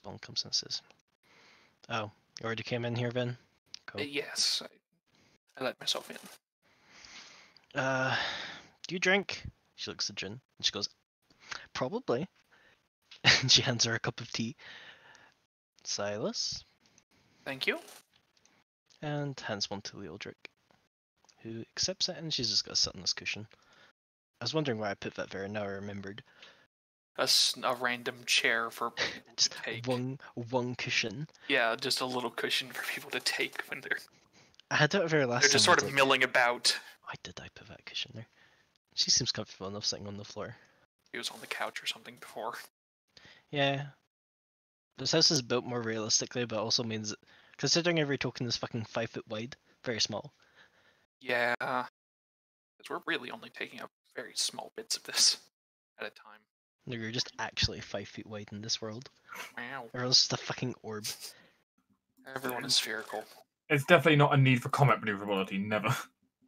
Spawn comes and says, "Oh, you already came in here, Vin? Cool. Yes, I let myself in. Do you drink?" She looks at Jin and she goes, "Probably." And she hands her a cup of tea. Silas. Thank you. And hands one to Leodric, who accepts it, and she's just got to sit on this cushion. I was wondering why I put that there, and now I remembered. A random chair for people Just to take. one cushion. Yeah, just a little cushion for people to take when they're... I had that very last They're time. just sort of milling about. Why did I put that cushion there? She seems comfortable enough sitting on the floor. He was on the couch or something before. Yeah. This house is built more realistically, but also means that, considering every token is fucking 5 foot wide, very small. Yeah, because we're really only taking up very small bits of this at a time. No, you're just actually 5 feet wide in this world. Wow. Everyone's just a fucking orb. Everyone is spherical. It's definitely not a need for combat maneuverability, never.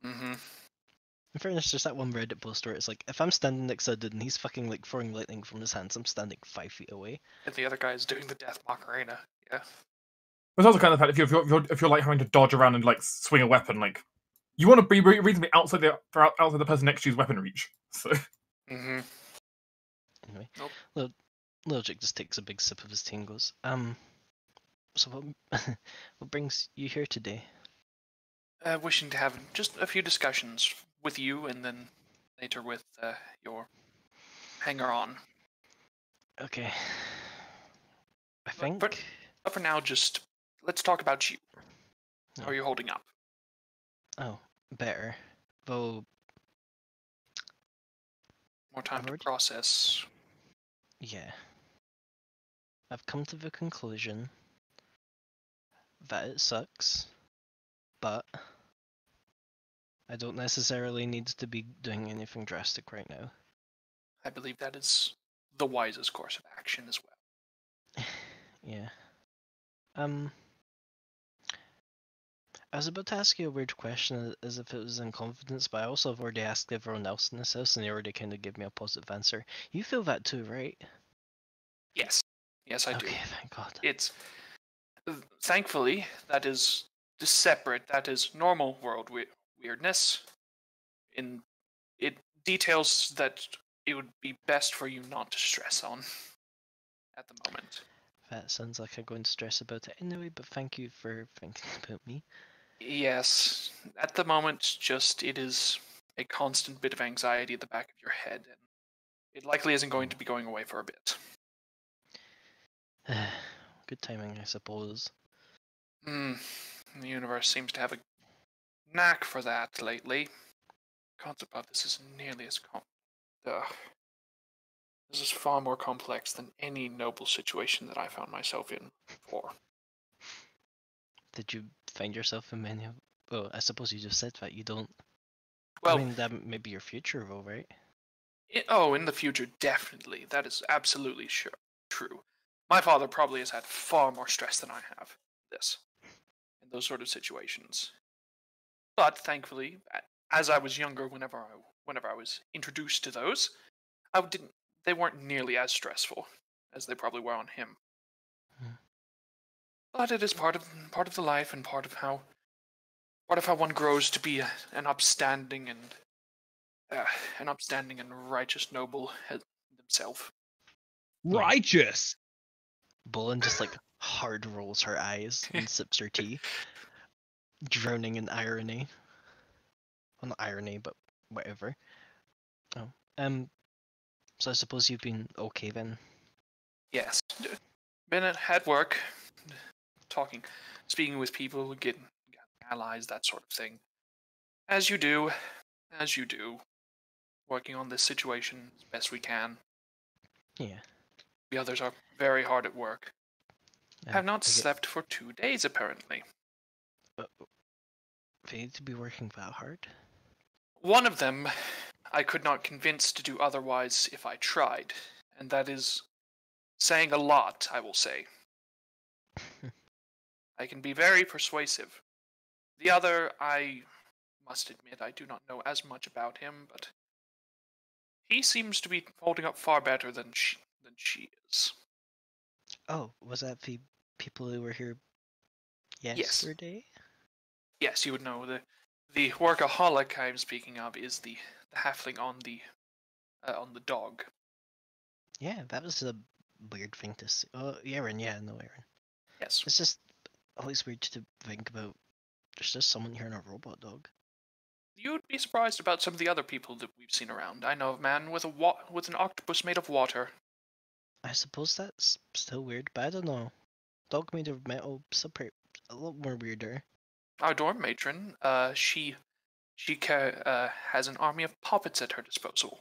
Mm-hmm. In fairness, there's that one Reddit post where it's like, if I'm standing next to a dude and he's fucking like throwing lightning from his hands, I'm standing 5 feet away. And the other guy is doing the Death Macarena. Yeah. It's also kind of the fact if you're like having to dodge around and like swing a weapon, like you want to be reasonably outside the person next to you's weapon reach. So. Mm-hmm. Anyway, Nope. Logic just takes a big sip of his tea and goes, so what brings you here today? Wishing to have just a few discussions with you, and then later with your hanger-on. Okay. I think... But for now, just let's talk about you. How are you holding up? Oh, better. Though... More time to process. Yeah. I've come to the conclusion that it sucks, but I don't necessarily need to be doing anything drastic right now. I believe that is the wisest course of action as well. Yeah. I was about to ask you a weird question as if it was in confidence, but I also have already asked everyone else in this house and they already kind of gave me a positive answer. You feel that too, right? Yes. Yes, I do. Okay, thank God. It's... Thankfully, that is separate. That is normal world weirdness. It details that it would be best for you not to stress on at the moment. That sounds like I'm going to stress about it anyway, but thank you for thinking about me. Yes, at the moment, it is a constant bit of anxiety at the back of your head, and it likely isn't going to be going away for a bit. Good timing, I suppose. The universe seems to have a knack for that lately. The concept of this is nearly as this is far more complex than any noble situation that I found myself in before. Did you find yourself in many of... Well, I suppose you just said that you don't... Well, I mean, that may be your future, though, right? In the future, definitely. That is absolutely true. My father probably has had far more stress than I have. In those sort of situations. But thankfully, as I was younger, whenever I was introduced to those, they weren't nearly as stressful as they probably were on him. But it is part of the life and part of how one grows to be an upstanding and righteous noble himself. Righteous. Bolin just like hard rolls her eyes and sips her tea, drowning in irony. Well, not irony, but whatever. Oh, so I suppose you've been okay then? Yes, been at work, speaking with people, getting allies, that sort of thing. As you do, working on this situation as best we can. Yeah. The others are very hard at work. Have not slept for 2 days, apparently. They need to be working that hard? One of them I could not convince to do otherwise if I tried, and that is saying a lot, I will say. I can be very persuasive. The other, I must admit, I do not know as much about him, but he seems to be holding up far better than she is. Oh, was that the people who were here yesterday? Yes, you would know. The workaholic I'm speaking of is the halfling on the dog. Yeah, that was a weird thing to see. Oh, Aaron, yeah, no, Aaron. Yes. It's just always weird to think about. There's just someone here in a robot dog. You would be surprised about some of the other people that we've seen around. I know of a man with with an octopus made of water. I suppose that's still weird, but I don't know. Dog made of metal, a lot more weirder. Our dorm matron, she has an army of puppets at her disposal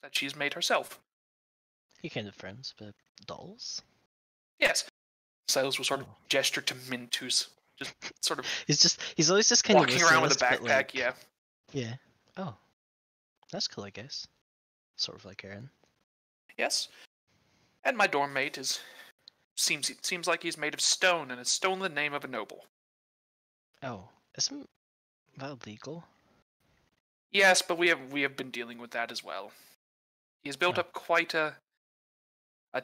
that she's made herself. He kind of friends with dolls. Yes. Silas will sort of Oh. gesture to Mint, who's just sort of He's always just kind walking of around with a listless, backpack, but, like, yeah. Yeah. Oh. That's cool, I guess. Sort of like Aaron. Yes. And my dorm mate seems like he's made of stone and has stolen the name of a noble. Oh. Isn't that legal? Yes, but we have been dealing with that as well. He has built Oh. up quite a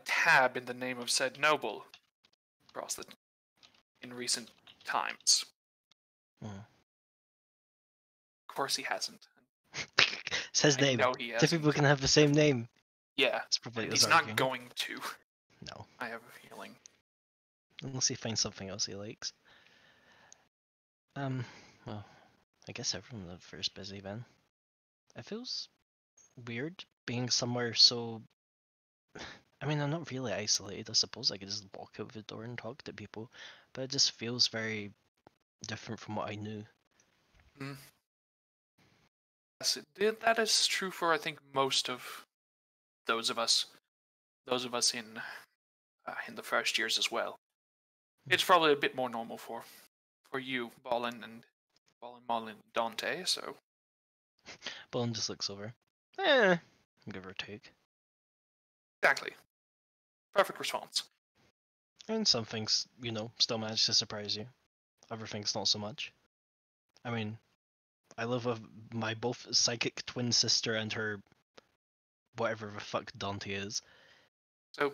tab in the name of said noble in recent times. Hmm. Of course he hasn't. It's his I name. know he Two hasn't. people can have the same name. Yeah, That's probably and his he's arguing. not going to. No. I have a feeling. Unless he finds something else he likes. Well, I guess everyone lived first busy then. It feels weird being somewhere so... I mean, I'm not really isolated. I suppose I could just walk out the door and talk to people, but it just feels very different from what I knew. Mm. Yes, that is true for I think most of those of us in the first years as well. It's probably a bit more normal for you, Ballin, Mullen, Dante. So Bullen just looks over. Give or take. exactly, perfect response. And some things, still manage to surprise you. Other things not so much. I mean, I live with my both psychic twin sister and her whatever the fuck Dante is. So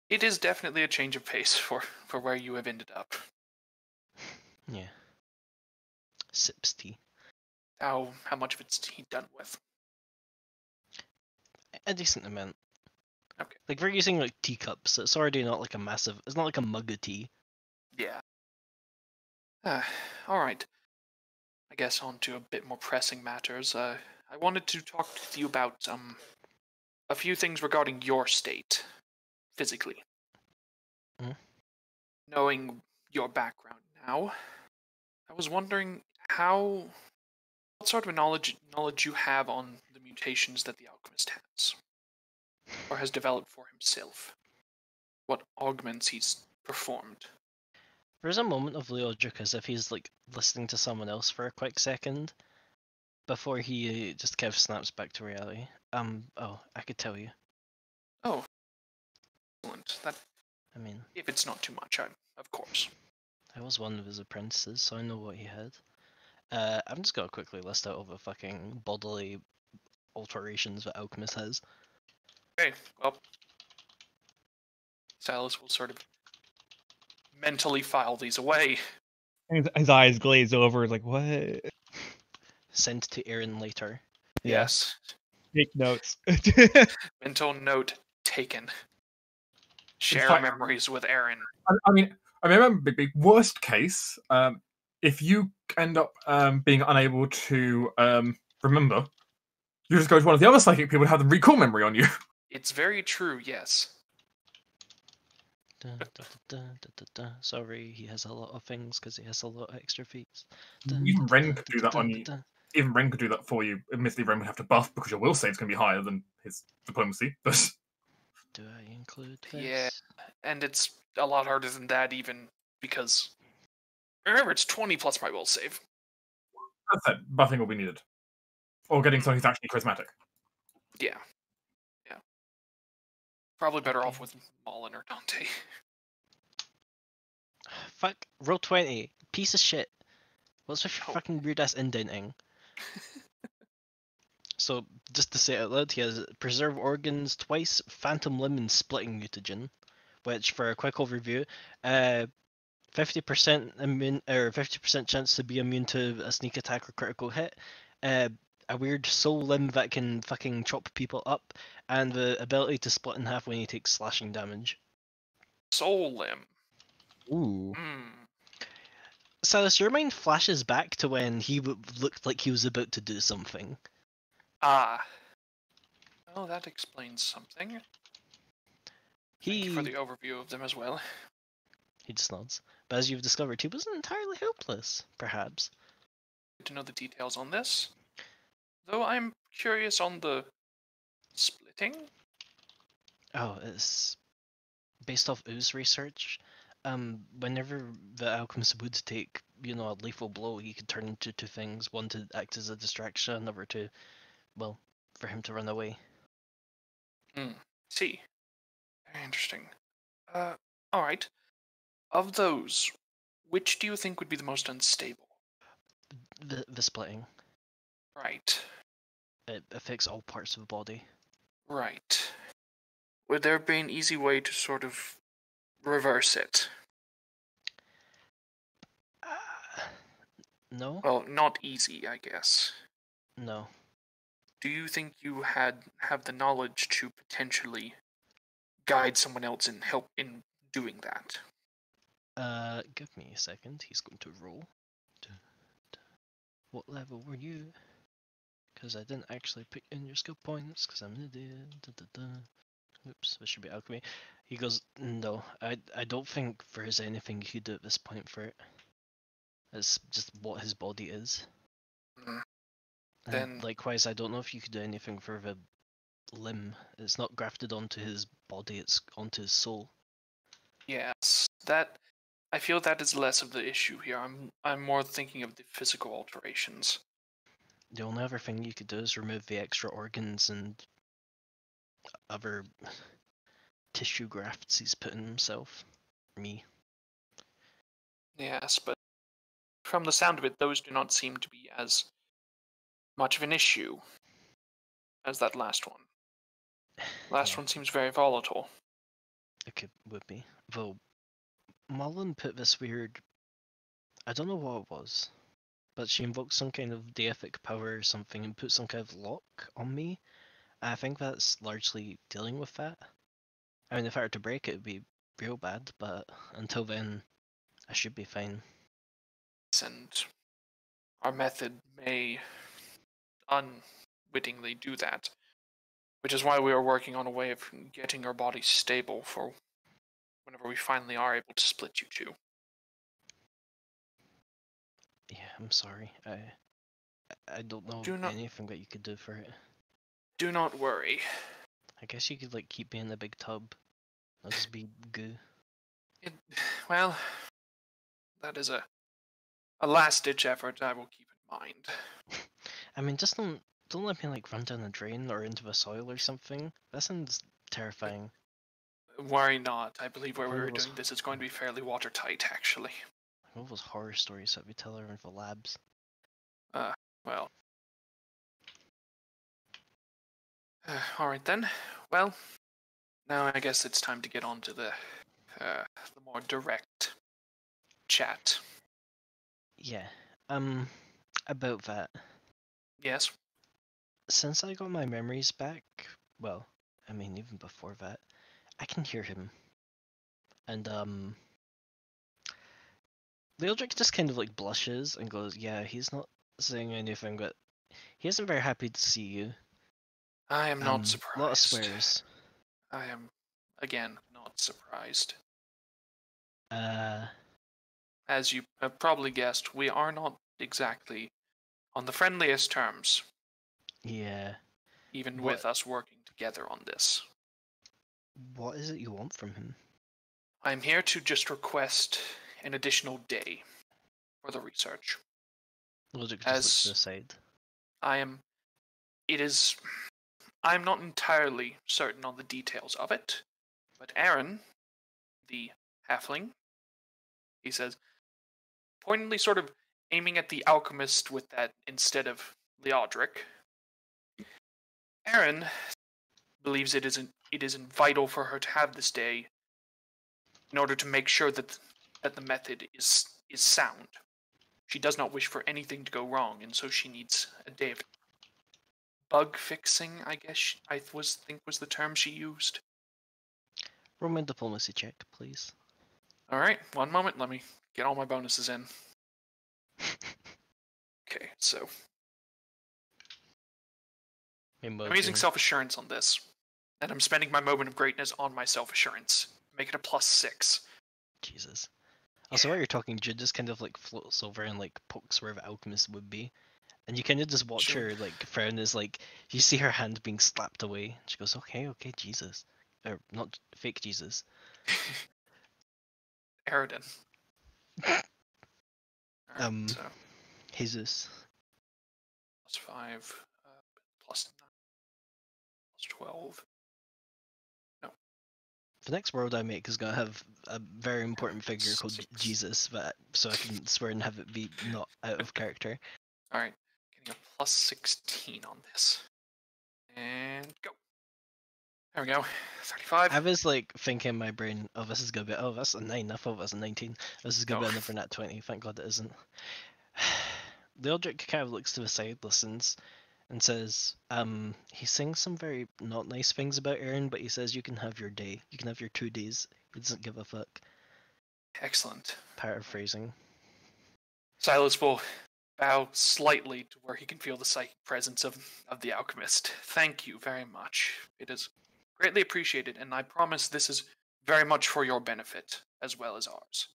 it is definitely a change of pace for where you have ended up. Yeah. Sips tea. How much of it's he done with? A decent amount. Okay. Like, we're using, like, teacups. It's already not, like, a massive... It's not like a mug of tea. Yeah. All right. I guess on to a bit more pressing matters. I wanted to talk to you about a few things regarding your state, physically. Mhm. Knowing your background now, I was wondering what sort of knowledge you have on the mutations that the alchemist has, or has developed for himself. What augments he's performed. There's a moment of logic as if he's, like, listening to someone else for a quick second before he just kind of snaps back to reality. I could tell you. Oh, excellent. That, I mean, if it's not too much, of course. I was one of his apprentices, so I know what he had. I'm just gonna quickly list out all the fucking bodily alterations that Alchemist has. Okay, well, Silas will sort of mentally file these away. His eyes glaze over, like, what? Sent to Aaron later. Yeah. Yes. Take notes. Mental note taken. Share fact- memories with Aaron. I mean, remember, the worst case, if you end up being unable to remember, you just go to one of the other psychic people and have them recall memory on you. It's very true, yes. Sorry, he has a lot of things because he has a lot of extra feats. Even Ren could do that on you. Even Ren could do that for you. Admittedly, Ren would have to buff because your will save is going to be higher than his diplomacy. But Do I include this? Yeah, and it's a lot harder than that even because remember it's 20 plus my will save. that's it. Buffing will be needed, or getting someone who's actually charismatic. Yeah. Probably better Okay. off with Mullen or Dante. Fuck, roll 20. Piece of shit. What's with your Oh. fucking weird ass indenting? So, just to say it out loud, he has preserve organs twice, phantom limb, and splitting mutagen. Which, for a quick overview, 50% immune or 50% chance to be immune to a sneak attack or critical hit. Uh, a weird soul limb that can fucking chop people up, and the ability to split in half when he takes slashing damage. Soul limb. Ooh. Hmm. Silas, your mind flashes back to when he looked like he was about to do something. Ah. Oh, that explains something. Thank you for He the overview of them as well. he just nods. But as you've discovered, he wasn't entirely helpless, perhaps. Good to know the details on this. Though I'm curious on the splitting. Oh, it's based off Ooze research. Whenever the alchemist would take, a lethal blow, he could turn into two things: one to act as a distraction, another to, well, for him to run away. See. Very interesting. Alright. Of those, which do you think would be the most unstable? The splitting, Right. it affects all parts of the body. Right. Would there be an easy way to sort of reverse it? No, Well, not easy, I guess. no. Do you think you have the knowledge to potentially guide someone else and help in doing that? Give me a second. He's going to roll. What level were you? Because I didn't actually pick in your skill points, because I'm an idiot. Oops, this should be alchemy. He goes, no, I don't think there's anything you could do at this point for it. It's just what his body is. Mm. And Then- likewise, I don't know if you could do anything for the limb. It's not grafted onto his body, it's onto his soul. Yes, I feel that is less of the issue here. I'm more thinking of the physical alterations. The only other thing you could do is remove the extra organs and other tissue grafts he's put in himself. Me. Yes, but from the sound of it, those do not seem to be as much of an issue as that last one. Last Yeah. one seems very volatile. It would be. Though, Mullen put this weird. I don't know what it was, but she invoked some kind of deific power or something and put some kind of lock on me. I think that's largely dealing with that. I mean, if I were to break it, it'd be real bad, but until then, I should be fine. And our method may unwittingly do that, which is why we are working on a way of getting our bodies stable for whenever we finally are able to split you two. Yeah, I'm sorry. I don't know Do not- anything that you could do for it. Do not worry. I guess you could like keep me in the big tub. I'll just be goo. Well, that is a last-ditch effort I will keep in mind. I mean, just don't let me like run down a drain or into the soil or something. That sounds terrifying. Worry not. I believe where we One of were those- doing this is going to be fairly watertight, actually. All those horror stories that we tell her in the labs. Well. Alright then. Well, now I guess it's time to get on to the more direct chat. Yeah. About that. Yes? Since I got my memories back, well, I mean even before that, I can hear him. And Leodric just kind of like blushes and goes, yeah, he's not saying anything, but he isn't very happy to see you. I am not surprised. A lot of swears. I am, again, not surprised. Uh, As you have probably guessed, we are not exactly on the friendliest terms, yeah. even What- with us working together on this. What is it you want from him? I'm here to just request an additional day for the research. Leodric just looks to As- the side. I'm not entirely certain on the details of it, but Aaron, the halfling, he says, pointedly sort of aiming at the alchemist with that instead of Leodric, Erin believes it is vital for her to have this day in order to make sure that the method is sound. She does not wish for anything to go wrong, and so she needs a day of bug fixing, I guess I think was the term she used. Roll me a diplomacy check, please. Alright, one moment, let me get all my bonuses in. Okay, so I'm using self-assurance on this, and I'm spending my moment of greatness on my self-assurance. Make it a +6. Jesus. Also, while you're talking, Jude just kind of like floats over and like pokes where the alchemist would be. And you kind of just watch her like frown as like you see her hand being slapped away. She goes, "Okay, okay, Jesus, or not fake Jesus." Aridin. Right, so Jesus. +5, +9, +12. No. The next world I make is gonna have a very important figure called Jesus, but so I can swear and have it be not out of character. All right, getting a +16 on this, and go. There we go. 35. I was like thinking in my brain, oh, this is gonna be, oh, that's a 9. I thought that's a 19. This is gonna be another nat 20. Thank God it isn't. The Eldritch kind of looks to the side, listens, and says, he sings some very not nice things about Aaron, but he says you can have your day. You can have your 2 days. He doesn't give a fuck. Excellent. Paraphrasing. Silas will bow slightly to where he can feel the psychic presence of the alchemist. Thank you very much. It is greatly appreciated, and I promise this is very much for your benefit, as well as ours.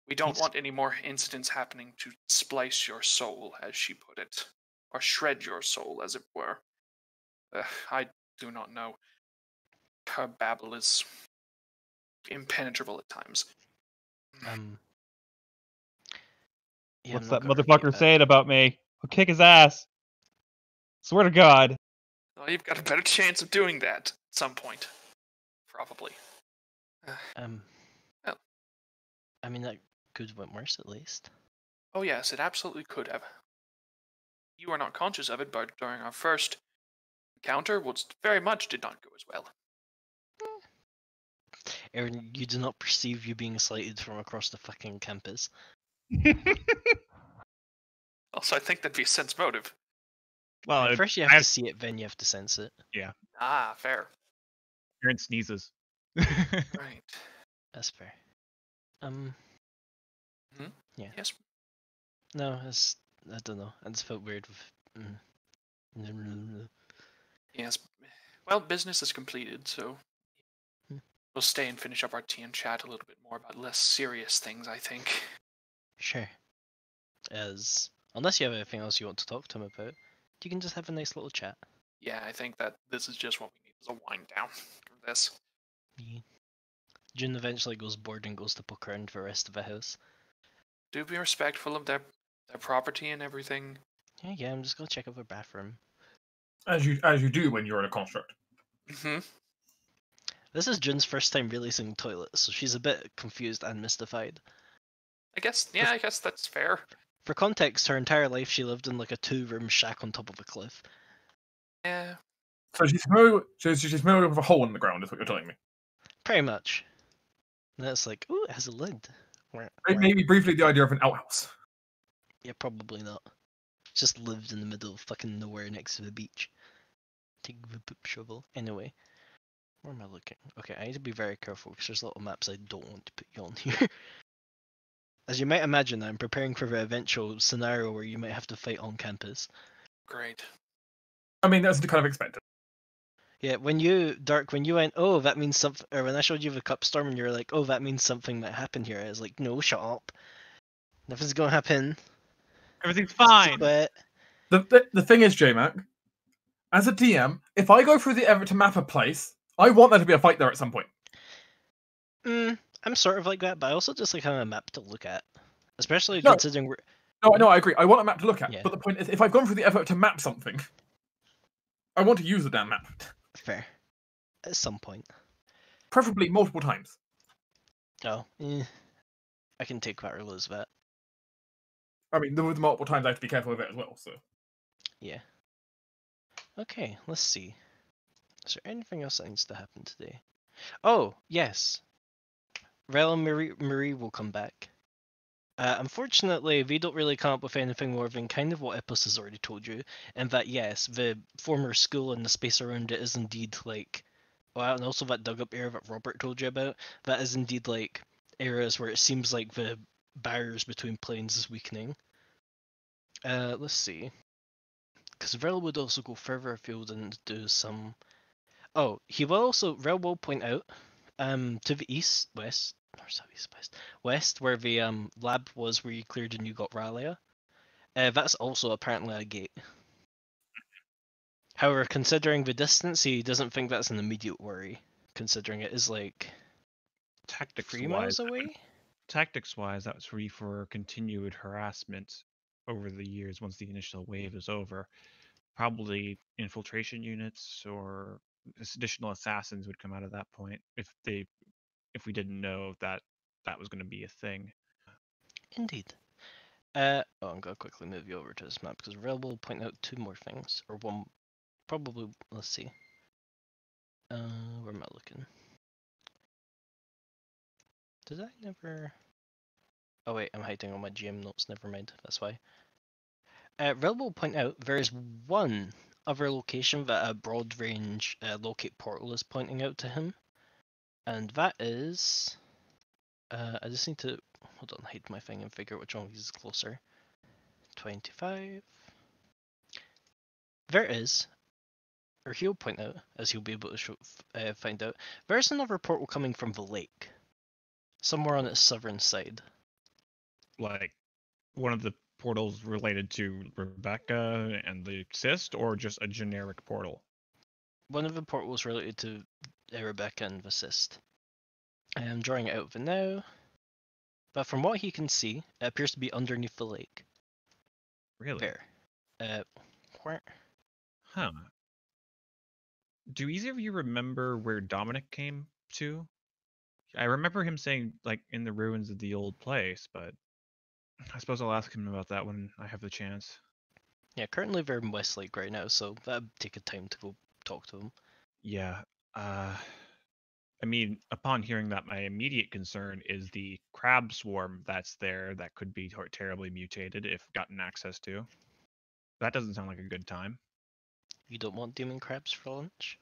We don't want any more incidents happening to splice your soul, as she put it, or shred your soul, as it were. I do not know. Her babble is impenetrable at times. Yeah, What's that motherfucker saying about me? I'll kick his ass. Swear to God. Well, you've got a better chance of doing that at some point. Probably. Well. I mean, that could have went worse, at least. Oh yes, it absolutely could have. You are not conscious of it, but during our first encounter, which very much did not go as well. Aaron, you do not perceive you being slighted from across the fucking campus. Also, I think that'd be a sense motive. Well, first you have to see it, then you have to sense it. Yeah. Ah, fair. Aaron sneezes. Right. That's fair. Yeah. Yes. No, I don't know. I just felt weird with. Yes. Well, business is completed, so we'll stay and finish up our tea and chat a little bit more about less serious things, I think. Sure. Unless you have anything else you want to talk to him about, you can just have a nice little chat. Yeah, I think that this is just what we need as a wind down for this. Yeah. June eventually goes bored and goes to poke around for the rest of the house. Do be respectful of their property and everything. Yeah, I'm just gonna check out their bathroom. As you do when you're in a construct. Mm-hmm. This is June's first time really seeing toilets, so she's a bit confused and mystified. I guess that's fair. For context, her entire life she lived in like a 2-room shack on top of a cliff. Yeah. So she's familiar with a hole in the ground, is what you're telling me. Pretty much. And it's like, ooh, it has a lid. Maybe briefly the idea of an outhouse. Yeah, probably not. Just lived in the middle of fucking nowhere next to the beach. Take the poop shovel. Anyway, where am I looking? Okay, I need to be very careful because there's little maps I don't want to put you on here. As you might imagine, I'm preparing for the eventual scenario where you might have to fight on campus. Great. I mean, that's kind of expected. Yeah, when you went, oh, that means something, or when I showed you the cup storm and you were like, oh, that means something might happen here, I was like, no, shut up. Nothing's gonna happen. Everything's fine. But The thing is, J-Mac, as a DM, if I go through the effort to map a place, I want there to be a fight there at some point. I'm sort of like that, but I also just like having a map to look at. Especially considering we're... No, I agree. I want a map to look at. Yeah. But the point is, if I've gone through the effort to map something, I want to use the damn map. Fair. At some point. Preferably multiple times. Oh, I can take that or lose that. I mean, with multiple times, I have to be careful with it as well, so... Yeah. Okay, let's see. Is there anything else that needs to happen today? Oh, yes. Rel and Marie will come back. Unfortunately, they don't really come up with anything more than kind of what Epos has already told you, and that yes, the former school and the space around it is indeed like, well, and also that dug up area that Robert told you about, that is indeed like areas where it seems like the barriers between planes is weakening. Let's see. Because Rel would also go further afield and do some. Oh, he will also. Rel will point out to the east, west, or south, east, west, where the lab was where you cleared and you got Ralia. That's also apparently a gate. However, considering the distance, he doesn't think that's an immediate worry, considering it is like 3 miles away. Tactics-wise, that was free for continued harassment over the years once the initial wave is over. Probably infiltration units or additional assassins would come out of that point if we didn't know that that was going to be a thing. Indeed. I'm gonna quickly move you over to this map because Rel will point out 2 more things, or 1, probably. Let's see. Where am I looking? Did I never? Oh wait, I'm hiding all my GM notes. Never mind. That's why. Rel will point out there is one other location that a broad range locate portal is pointing out to him, and that is. I just need to hold on, hide my thing and figure out which one is closer. 25. There is, or he'll point out, as he'll be able to find out, there's another portal coming from the lake, somewhere on its southern side. Like one of the portals related to Rebecca and the cyst, or just a generic portal? One of the portals related to Rebecca and the cyst. I am drawing it out for now, but from what he can see, it appears to be underneath the lake. Really? There. Where? Huh. Do either of you remember where Dominic came to? I remember him saying, like, in the ruins of the old place, but I suppose I'll ask him about that when I have the chance. Yeah, currently they're in Westlake right now, so that'd take a time to go talk to him. Yeah. I mean, upon hearing that, my immediate concern is the crab swarm that's there that could be terribly mutated if gotten access to. That doesn't sound like a good time. You don't want demon crabs for lunch?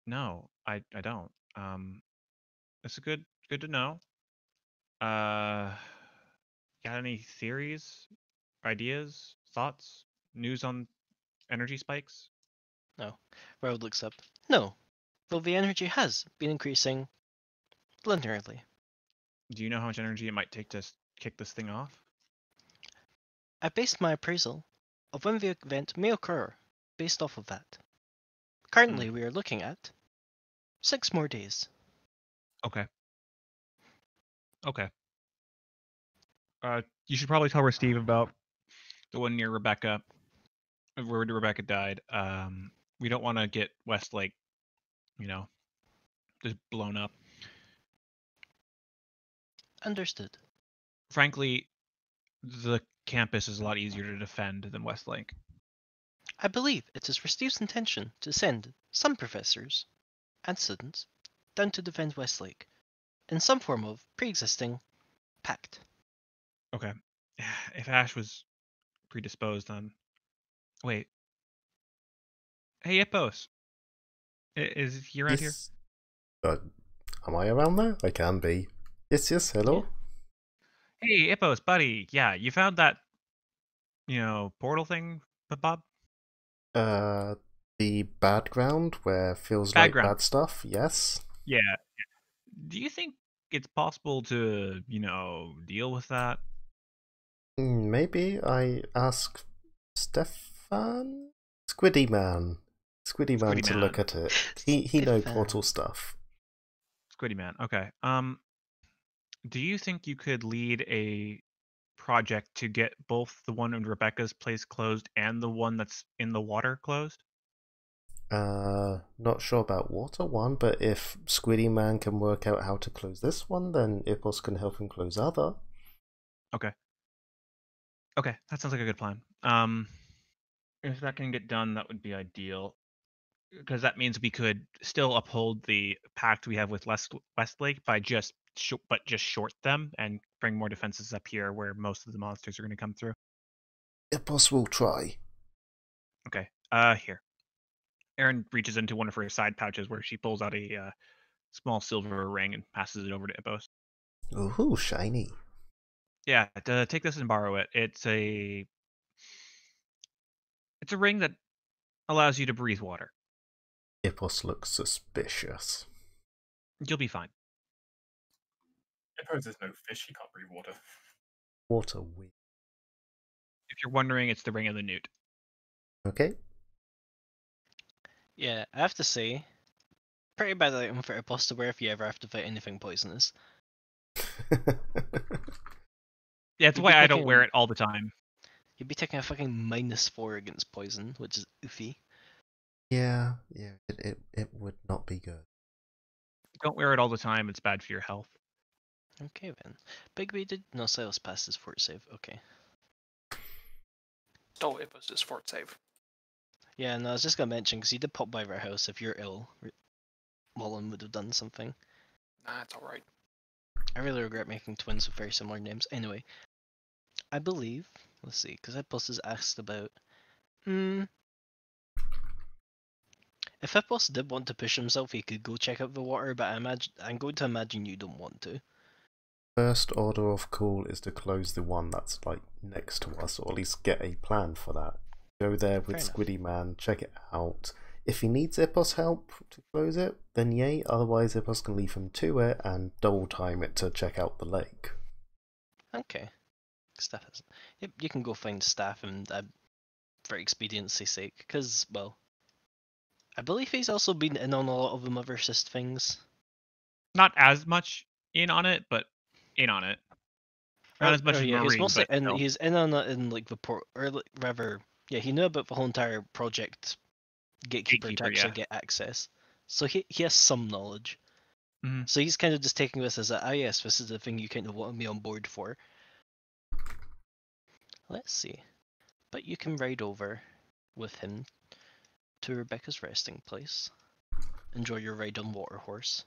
No, I don't. It's good to know. Uh, got any theories, ideas, thoughts, news on energy spikes? No. Road looks up. No. Well, the energy has been increasing linearly. Do you know how much energy it might take to kick this thing off? I based my appraisal of when the event may occur based off of that. Currently, we are looking at 6 more days. Okay. Okay. You should probably tell Steve about the one near Rebecca, where Rebecca died. We don't want to get Westlake, just blown up. Understood. Frankly, the campus is a lot easier to defend than Westlake. I believe it is Steve's intention to send some professors and students down to defend Westlake in some form of pre-existing pact. Okay. If Ash was predisposed on... Wait. Hey, Ipos. Is he around here? Yes. Am I around there? I can be. Yes, hello? Hey, Ipos, buddy. Yeah, you found that, portal thing, Bob? The bad ground where feels Bad like ground. bad stuff, yes? Yeah. Do you think it's possible to, deal with that? Maybe I ask Stefan? Squiddy Man to look at it. He knows portal stuff. Squiddy Man, okay. Do you think you could lead a project to get both the one in Rebecca's place closed and the one that's in the water closed? Not sure about water one, but if Squiddy Man can work out how to close this one, then Ipos can help him close other. Okay. Okay, that sounds like a good plan. If that can get done, that would be ideal. Because that means we could still uphold the pact we have with Westlake by just short them and bring more defenses up here where most of the monsters are going to come through. Ipos will try. Okay. Here. Erin reaches into one of her side pouches where she pulls out a small silver ring and passes it over to Ipos. Ooh, shiny. Yeah, take this and borrow it. It's a ring that allows you to breathe water. Ipos looks suspicious. You'll be fine. Suppose there's no fish, he can't breathe water. Water weird. If you're wondering, it's the ring of the newt. Okay. Yeah, I have to say, pretty bad item for Ipos to wear if you ever have to fight anything poisonous. Yeah, that's You'd why be I don't taking- wear it all the time. You'd be taking a fucking -4 against poison, which is oofy. yeah, it would not be good. Don't wear it all the time. It's bad for your health. Okay then. Bigby did no Silas passed his fort save. Okay. Stole Ipos' fort save. Yeah, no, I was just gonna mention because he did pop by our house. If you're ill, Mullen would have done something. Nah, it's alright. I really regret making twins with very similar names. Anyway, I believe. Let's see, because Ipos is asked about. If Ipos did want to push himself, he could go check out the water, but I'm going to imagine you don't want to. First order of call is to close the one that's like next to us, or at least get a plan for that. Go there with Fair enough. Squiddy Man, check it out. If he needs Ipos help to close it, then yay, otherwise Ipos can leave him to it and double time it to check out the lake. Okay. Staff isn't. Yep, you can go find staff and for expediency's sake, because, well, I believe he's also been in on a lot of the Mother Cyst things. Not as much in on it, but in on it. Not as much as yeah, he's Marine, mostly but in. still. He's in on it in like the port, or like, rather, yeah, he knew about the whole entire project gatekeeper to Gatekeeper, actually yeah. get access. So he has some knowledge. Mhm. So he's kind of just taking this as yes, this is the thing you kind of wanted me on board for. Let's see, but you can ride over with him to Rebecca's resting place. Enjoy your ride on Water Horse.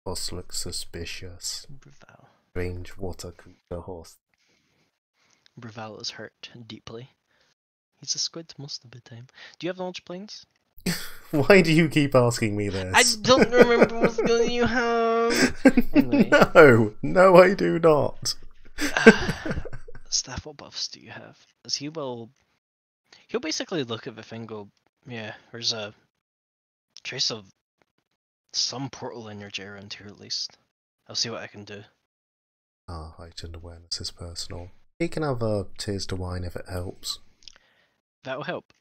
Ipos looks suspicious. Bruval. Strange water creature horse. Bruval is hurt deeply. He's a squid most of the time. Do you have knowledge planes? Why do you keep asking me this? I don't remember what skill you have. Anyway. No, I do not. Staff, what buffs do you have? As he'll basically look at the thing and go, yeah, there's a trace of some portal energy around here at least. I'll see what I can do. Heightened awareness is personal. He can have a Tears to Wine if it helps. That'll help.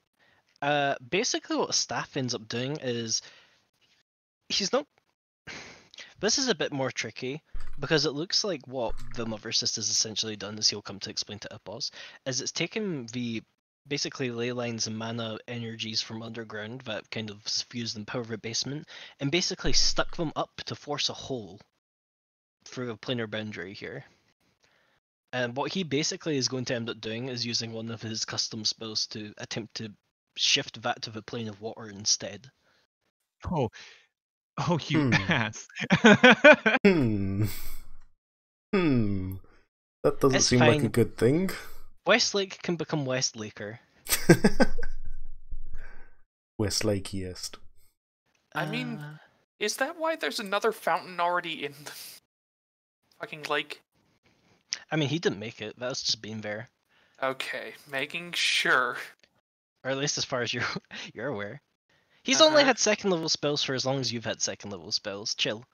Basically what Staff ends up doing is he's not. This is a bit more tricky because it looks like what the Mother Cyst has essentially done, as he'll come to explain to Ipos, is it's taken the basically ley lines and mana energies from underground that kind of fused and power the basement, and basically stuck them up to force a hole through a planar boundary here. And what he basically is going to end up doing is using one of his custom spells to attempt to shift that to the plane of water instead. Oh, you ass. That doesn't It's seem like a fine. good thing. Westlake can become Westlaker. Westlakiest. I mean, Uh, is that why there's another fountain already in the fucking lake? I mean, he didn't make it. That was just being there, Okay, making sure. or at least as far as you're aware. He's only Uh-huh. had second level spells for as long as you've had second level spells. Chill.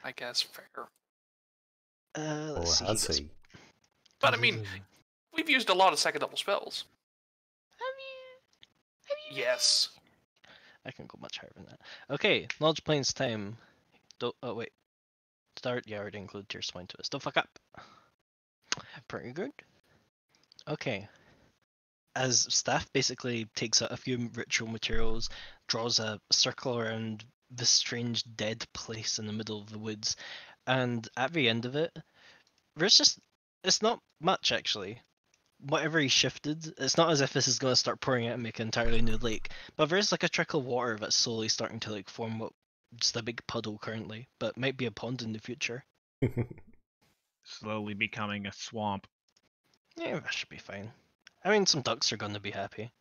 I guess fair. Or Let's see. has he? But I mean, we've used a lot of second level spells. Yes. I can go much higher than that. Okay, knowledge planes time. Oh wait. Start. Yeah, I already include Tear Swine to us. Don't fuck up. Pretty good. Okay. As Staff basically takes out a few ritual materials, draws a circle around this strange dead place in the middle of the woods, and at the end of it, there's just, it's not much actually. whatever he shifted, it's not as if this is going to start pouring out and make an entirely new lake, but there's like a trickle of water that's slowly starting to like form what just a big puddle currently, but might be a pond in the future. Slowly becoming a swamp. Yeah, that should be fine. I mean, some ducks are going to be happy.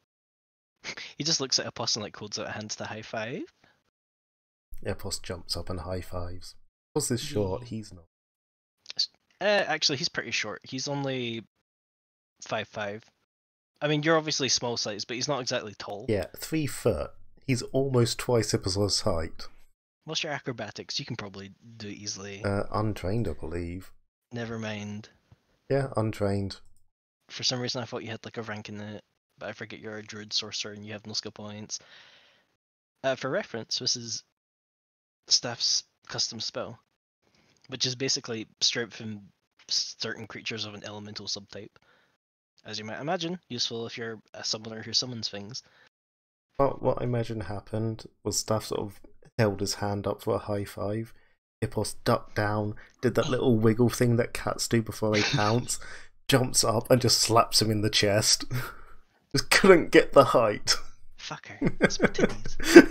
He just looks at Epos and like holds out hands to high five. Epos jumps up and high fives. Epos is short, he's not. Actually, he's pretty short. He's only 5'5". I mean, you're obviously small size, but he's not exactly tall. Yeah, 3 foot. He's almost twice Epos' height. What's your acrobatics? You can probably do it easily. Untrained, I believe. Never mind. Yeah, untrained. For some reason, I thought you had like a rank in it, but I forget you're a druid sorcerer and you have no skill points. For reference, this is Staff's custom spell, which is basically strengthen certain creatures of an elemental subtype. As you might imagine, useful if you're a summoner who summons things. Well, what I imagine happened was Staff sort of held his hand up for a high five. Epos ducked down, did that little wiggle thing that cats do before they pounce, jumps up and just slaps him in the chest. Just couldn't get the height. Fucker, that's my titties.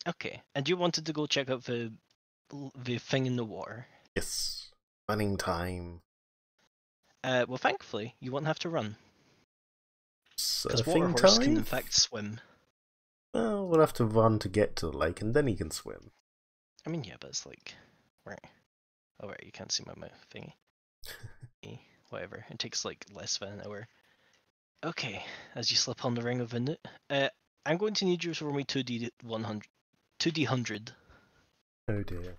Okay, and you wanted to go check out the thing in the water. Yes. Running time. Well, thankfully, you won't have to run. Because water Surfing horse can in time? fact swim. Well, we'll have to run to get to the lake and then he can swim. I mean, yeah, but it's like... Right. Oh, right, you can't see my mouth thingy. Whatever, it takes like less than an hour. Okay, as you slip on the ring of the newt, I'm going to need you to roll me 2D100. 2D100. Oh dear.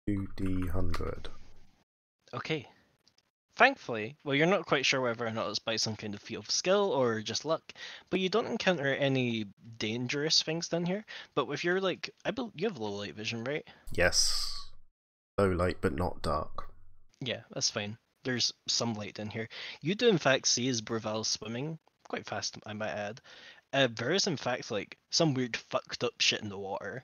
2D100. Okay. Thankfully, well, you're not quite sure whether or not it's by some kind of feat of skill or just luck, but you don't encounter any dangerous things down here. But with your, like, you have low light vision, right? Yes. Low light but not dark. Yeah, that's fine. There's some light in here. You do in fact see as Breval swimming, quite fast I might add. There is in fact like some weird fucked up shit in the water.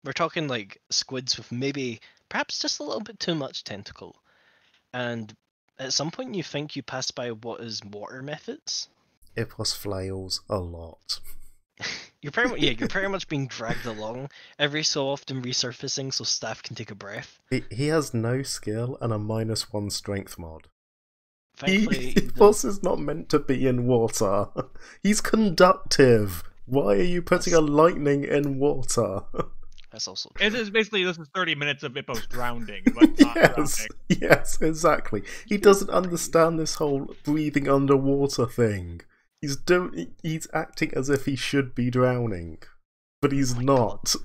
We're talking like squids with maybe, perhaps just a little bit too much tentacle. And at some point you think you pass by what is water methods. Epos flails a lot. You're pretty much being dragged along, every so often resurfacing so Staff can take a breath. He has no skill and a -1 strength mod. Thankfully, Epos is not meant to be in water. He's conductive. Why are you putting a lightning in water? That's also true. This is 30 minutes of Ippos drowning, but not drowning. Yes, exactly. He doesn't understand this whole breathing underwater thing. He's acting as if he should be drowning, but he's not.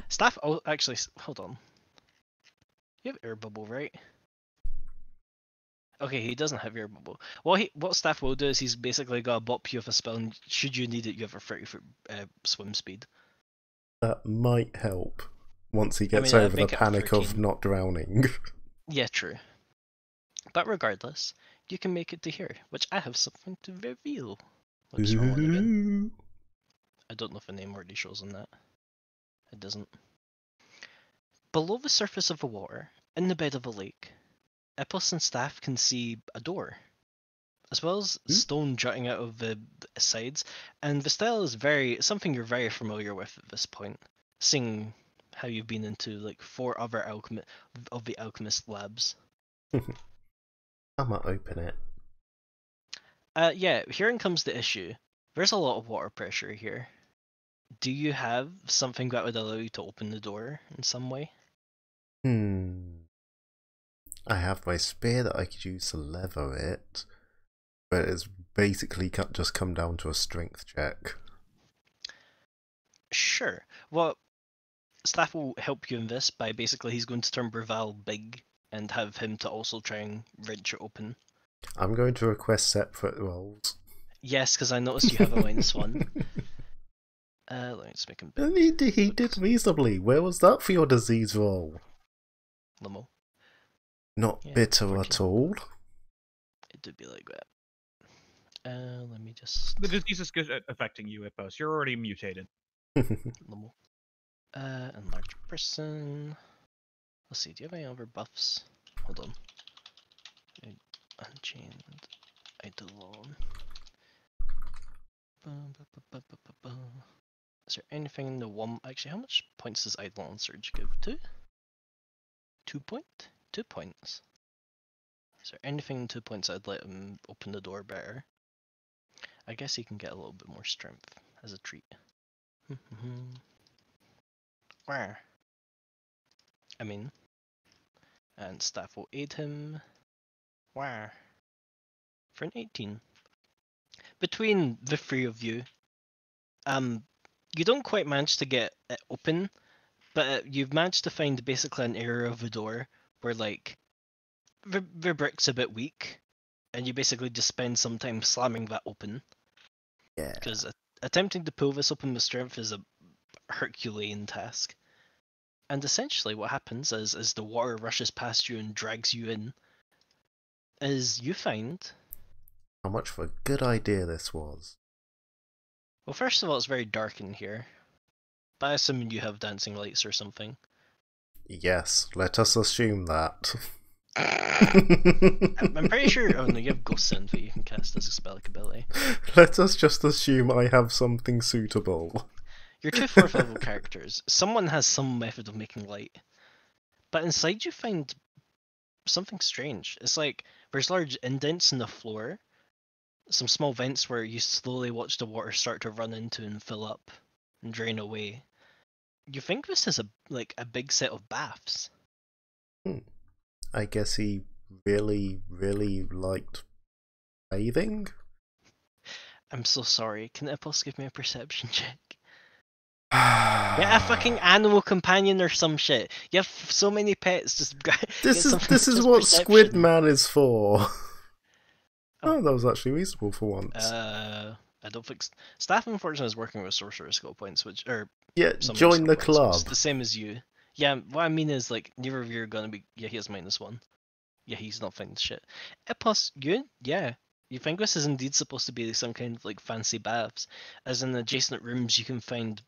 Staff, oh, actually, hold on. You have air bubble, right? Okay, he doesn't have air bubble. What Staff will do is he's basically got to bop you with a spell, and should you need it, you have a 30-foot swim speed. That might help once he gets over the panic of not drowning. Yeah, true. But regardless, you can make it to here, which I have something to reveal. Let's roll it again. I don't know if the name already shows on that. It doesn't. Below the surface of the water, in the bed of a lake, Epos and Staff can see a door, as well as stone jutting out of the sides, and the style is something you're very familiar with at this point, seeing how you've been into like 4 other of the alchemist labs. I'm gonna open it. Yeah, herein comes the issue. There's a lot of water pressure here. Do you have something that would allow you to open the door in some way? I have my spear that I could use to lever it, but it's basically just come down to a strength check. Sure. Well, Staff will help you in this by basically he's going to turn Breval big and have him to also try and wrench it open. I'm going to request separate rolls. Yes, because I noticed you have a -1. Let me just make him big. He did reasonably. Where was that for your disease roll? Limo. Not Yeah, bitter 14. at all. It did be like that. Let me just... The disease is affecting you, Ippos. You're already mutated. Limo. Enlarge person. Let's see, do you have any other buffs? Hold on. Unchained Eidolon. Is there anything in the one? Actually, how much points does Eidolon Surge give? 2? 2 point? 2 points. Is there anything in 2 points I'd let him open the door better? I guess he can get a little bit more strength as a treat. Where? I mean, and staff will aid him. Where? For an 18. Between the three of you, you don't quite manage to get it open, but you've managed to find basically an area of the door where like the brick's a bit weak, and you basically just spend some time slamming that open. Yeah. Because attempting to pull this open with strength is a Herculean task. And essentially what happens is, as the water rushes past you and drags you in, is you find... How much of a good idea this was. Well, first of all, it's very dark in here. But I assume you have dancing lights or something. Yes, let us assume that. I'm pretty sure... Oh no, you have Ghost Send that you can cast as a spell-like ability. Let us just assume I have something suitable. You're two 4th level characters. Someone has some method of making light. But inside you find something strange. It's like there's large indents in the floor, some small vents where you slowly watch the water start to run into and fill up and drain away. You think this is a big set of baths. I guess he really, really liked bathing? I'm so sorry. Can Ipos give me a perception check? Get a fucking animal companion or some shit. You have so many pets. Just This is what Squid Man is for. Oh, that was actually reasonable for once. I don't think staff unfortunately is working with sorcerer skill points, which yeah, some join the points, club. it's the same as you. Yeah, what I mean is like neither of you are gonna be. Yeah, he has -1. Yeah, he's not finding shit. Plus, you think this is indeed supposed to be some kind of like fancy baths, as in adjacent rooms you can find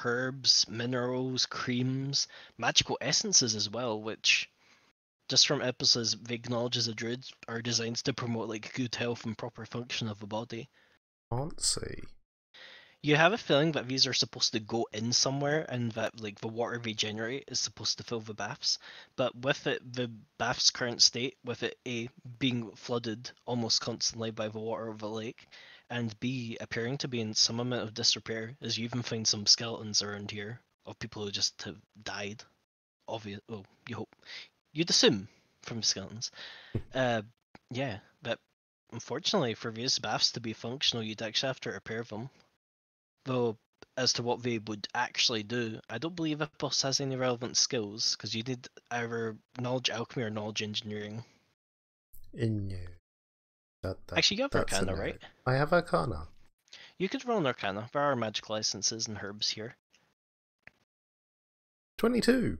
herbs, minerals, creams, magical essences as well, which just from episodes they acknowledge as a druid are designed to promote like good health and proper function of the body. Fancy. You have a feeling that these are supposed to go in somewhere and that like the water they generate is supposed to fill the baths, but with it, the bath's current state, with it A, being flooded almost constantly by the water of the lake, and B, appearing to be in some amount of disrepair, as you even find some skeletons around here of people who just have died. Obvious. Well, you hope. You'd assume from skeletons. Yeah, but unfortunately for these baths to be functional, you'd actually have to repair them. Though, as to what they would actually do, I don't believe Ipos has any relevant skills, because you need either knowledge alchemy or knowledge engineering. Actually, you have Arcana, right? I have Arcana. You could roll an Arcana. There are magical essences and herbs here. 22.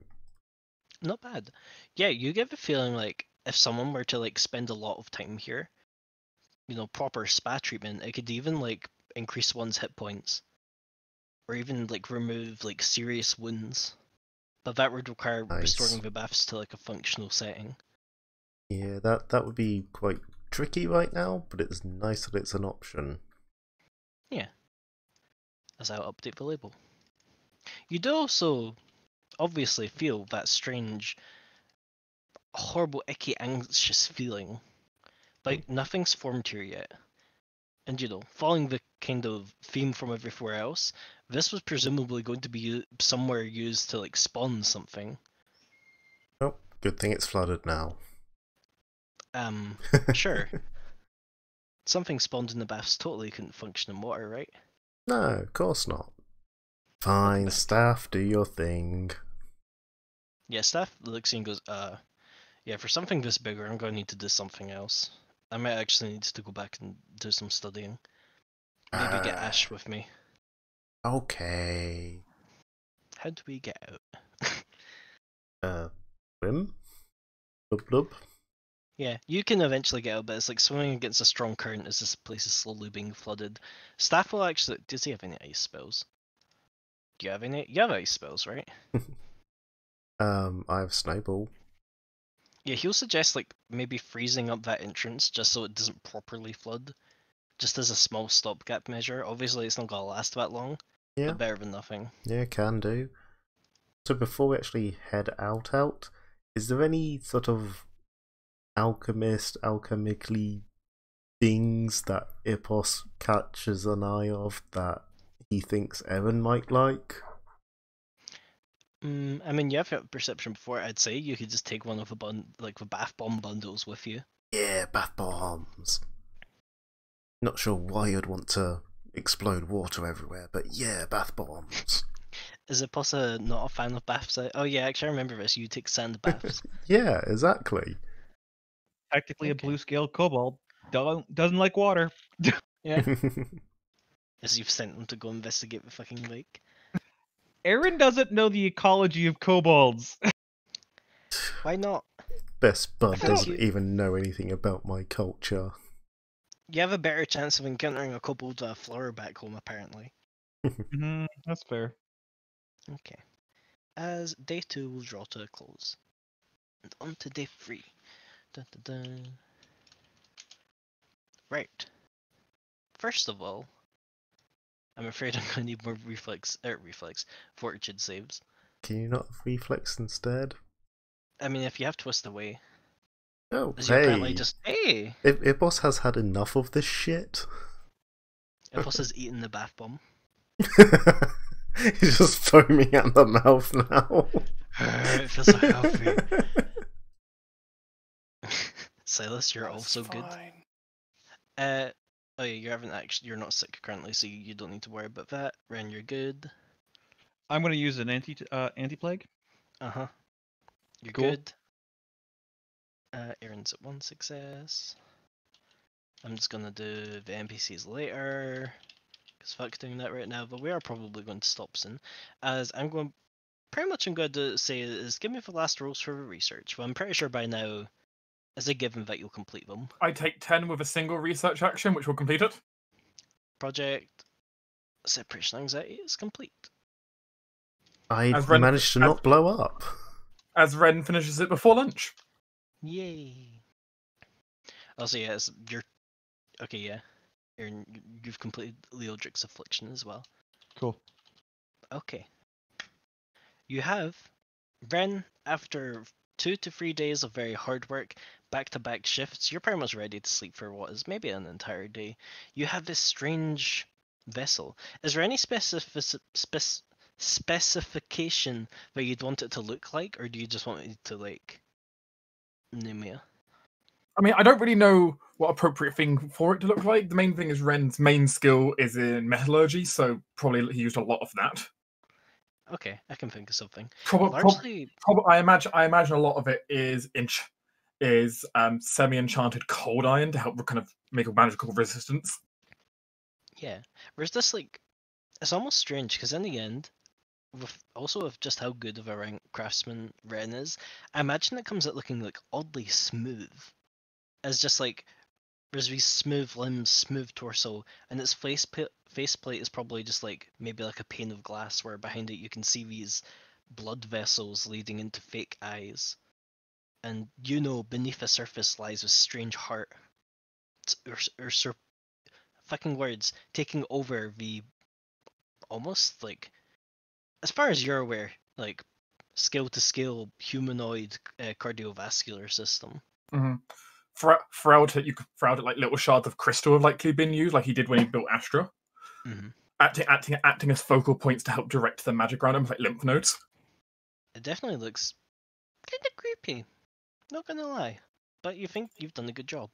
Not bad. Yeah, you get the feeling like if someone were to like spend a lot of time here, proper spa treatment, it could even like increase one's hit points. Or even like remove like serious wounds. But that would require restoring the baths to like a functional setting. Yeah, that would be quite tricky right now, but it's nice that it's an option. Yeah. As I'll update the label. You do also obviously feel that strange, horrible, icky, anxious feeling. Like nothing's formed here yet. And following the kind of theme from everywhere else, this was presumably going to be somewhere used to like spawn something. Oh, good thing it's flooded now. Sure. Something spawned in the baths totally couldn't function in water, right? No, of course not. Fine, staff, do your thing. Yeah, staff looks and goes, yeah, for something this bigger, I'm gonna need to do something else. I might actually need to go back and do some studying. Maybe get Ash with me. Okay. How do we get out? Swim? Blub blub? Yeah, you can eventually get out, but it's like swimming against a strong current as this place is slowly being flooded. Staff will actually... Does he have any ice spells? Do you have any? You have ice spells, right? I have Snowball. Yeah, he'll suggest like maybe freezing up that entrance just so it doesn't properly flood, just as a small stopgap measure. Obviously, it's not gonna last that long, Yeah, but better than nothing. yeah, can do. So before we actually head out, is there any sort of alchemically things that Ipos catches an eye of that he thinks Erin might like? I mean, you have got perception before. I'd say you could just take one of the bath bomb bundles with you. Yeah, bath bombs. Not sure why you'd want to explode water everywhere, but yeah, bath bombs. Is it possible not a fan of baths? Oh yeah, actually I remember this. You take sand baths. Yeah, exactly. Technically, a Okay. blue scale kobold doesn't like water. Yeah, as you've sent them to go investigate the fucking lake. Aaron doesn't know the ecology of kobolds. Why not? Best bud feel doesn't you- even know anything about my culture. You have a better chance of encountering a kobold or a flower back home, apparently. That's fair. Okay. As day 2 will draw to a close. And on to day 3. Dun, dun, dun. Right. First of all, I'm afraid I'm gonna need more fortitude saves. Can you not have reflex instead? I mean, if you have twist away, Oh, as you apparently hey. just hey, Ipos has had enough of this shit. Ipos has eaten the bath bomb. He's just foaming at the mouth now. It feels so healthy. Silas, you're That was also good. fine. Oh yeah, you're not sick currently, so you don't need to worry about that. Ren, you're good. I'm gonna use an anti plague. Uh-huh. You're Cool. good. Aaron's at 1 success. I'm just gonna do the NPCs later, because fuck doing that right now, but we are probably going to stop soon. As I'm going to say is give me the last rolls for research, but I'm pretty sure by now, as a given that you'll complete them. I take 10 with a single research action, which will complete it. Project Separation Anxiety is complete. I As Ren- managed to as- not blow up. As Ren finishes it before lunch. Yay! Also, yeah, okay, yeah. Aaron, you've completed Leodric's Affliction as well. Cool. Okay. You have Ren, after 2 to 3 days of very hard work, back-to-back shifts, you're pretty much ready to sleep for what is maybe an entire day. You have this strange vessel. Is there any specification that you'd want it to look like, or do you just want it to like Numia? I mean, I don't really know what appropriate thing for it to look like. The main thing is Ren's main skill is in metallurgy, so probably he used a lot of that. Okay, I can think of something. Probably, I imagine a lot of it is semi-enchanted cold iron to help kind of make a magical resistance. Yeah. Whereas this like it's almost strange because in the end, with just how good of a rank craftsman Ren is, I imagine it comes out looking like oddly smooth. As just like there's these smooth limbs, smooth torso, and its faceplate is probably just like maybe like a pane of glass where behind it you can see these blood vessels leading into fake eyes. And beneath the surface lies a strange heart. Fucking words taking over the almost like, as far as you're aware, like scale to scale humanoid cardiovascular system. Mm-hmm. Throughout it, like little shards of crystal have likely been used, like he did when he built Astra. Mm-hmm. Acting as focal points to help direct the magic around him, like lymph nodes. It definitely looks kind of creepy. Not gonna lie, but you think you've done a good job.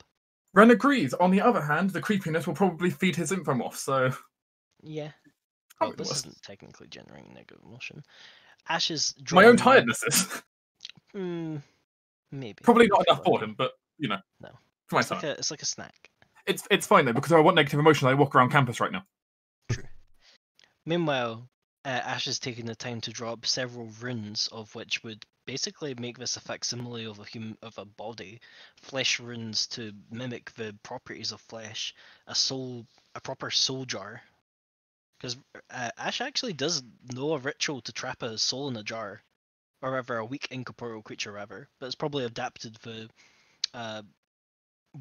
Ren agrees. On the other hand, the creepiness will probably feed his infomorph, so Yeah. Oh, Well, it this was. isn't technically generating negative emotion. Ash's My own drawing. tiredness is Maybe. probably if not you're enough for lucky. him, but No. for my It's son. it's like a snack. It's fine though, because I want negative emotion. I walk around campus right now. True. Meanwhile, Ash is taking the time to draw up several runes, of which would basically make this a facsimile of a body. Flesh runes to mimic the properties of flesh. A proper soul jar. Because Ash actually does know a ritual to trap a soul in a jar. or rather a weak incorporeal creature, rather. But it's probably adapted for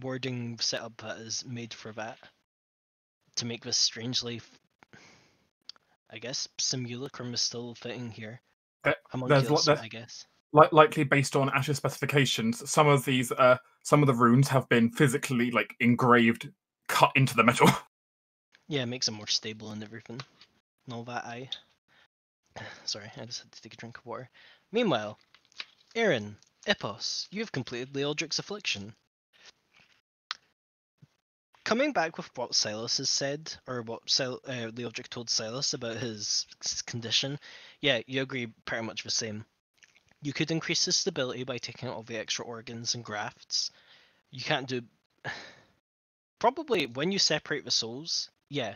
wording setup that is made for that to make this strangely. I guess simulacrum is still fitting here. There's Homunculus, I guess. likely based on Ash's specifications. Some of the runes have been physically like engraved, cut into the metal. Yeah, it makes it more stable and everything. And all that. Sorry, I just had to take a drink of water. Meanwhile, Aaron, Epos, you have completed the Eldrick's Affliction. Coming back with what Silas has said, or what the Eldrick told Silas about his condition, yeah, you agree pretty much the same. You could increase his stability by taking out all the extra organs and grafts. You can't do... Probably, when you separate the souls, yeah,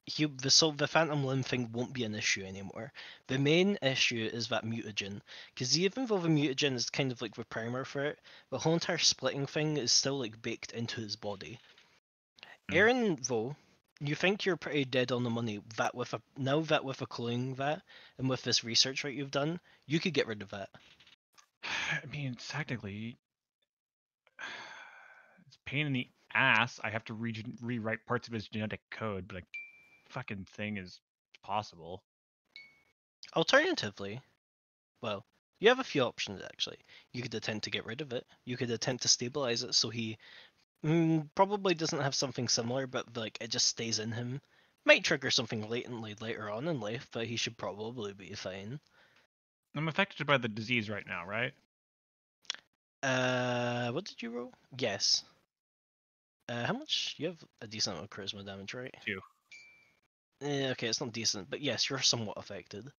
the phantom limb thing won't be an issue anymore. The main issue is that mutagen, because even though the mutagen is kind of like the primer for it, the whole entire splitting thing is still like baked into his body. Aaron, though, you think you're pretty dead on the money. Now that with a cloning vat and with this research that you've done, you could get rid of that. I mean, technically, it's a pain in the ass. I have to rewrite parts of his genetic code, but like, fucking thing is possible. Alternatively, well, you have a few options actually. You could attempt to get rid of it. You could attempt to stabilize it so he probably doesn't have something similar, but like it just stays in him. Might trigger something latently later on in life, but he should probably be fine. I'm affected by the disease right now, right? What did you roll? Yes. How much? You have a decent amount of charisma damage, right? 2. Okay, it's not decent, but yes, you're somewhat affected.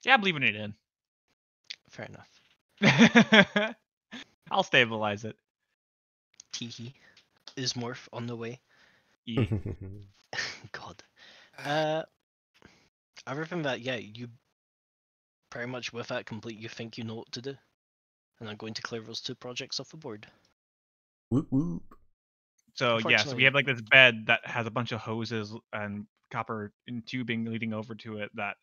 Yeah, I'm leaving it in. Fair enough. I'll stabilize it. Teehee. Is Morph on the way? Yeah. God. Other than that, yeah, you pretty much with that complete, you think you know what to do. And I'm going to clear those 2 projects off the board. Whoop whoop. So yeah, so we have like this bed that has a bunch of hoses and copper and tubing leading over to it that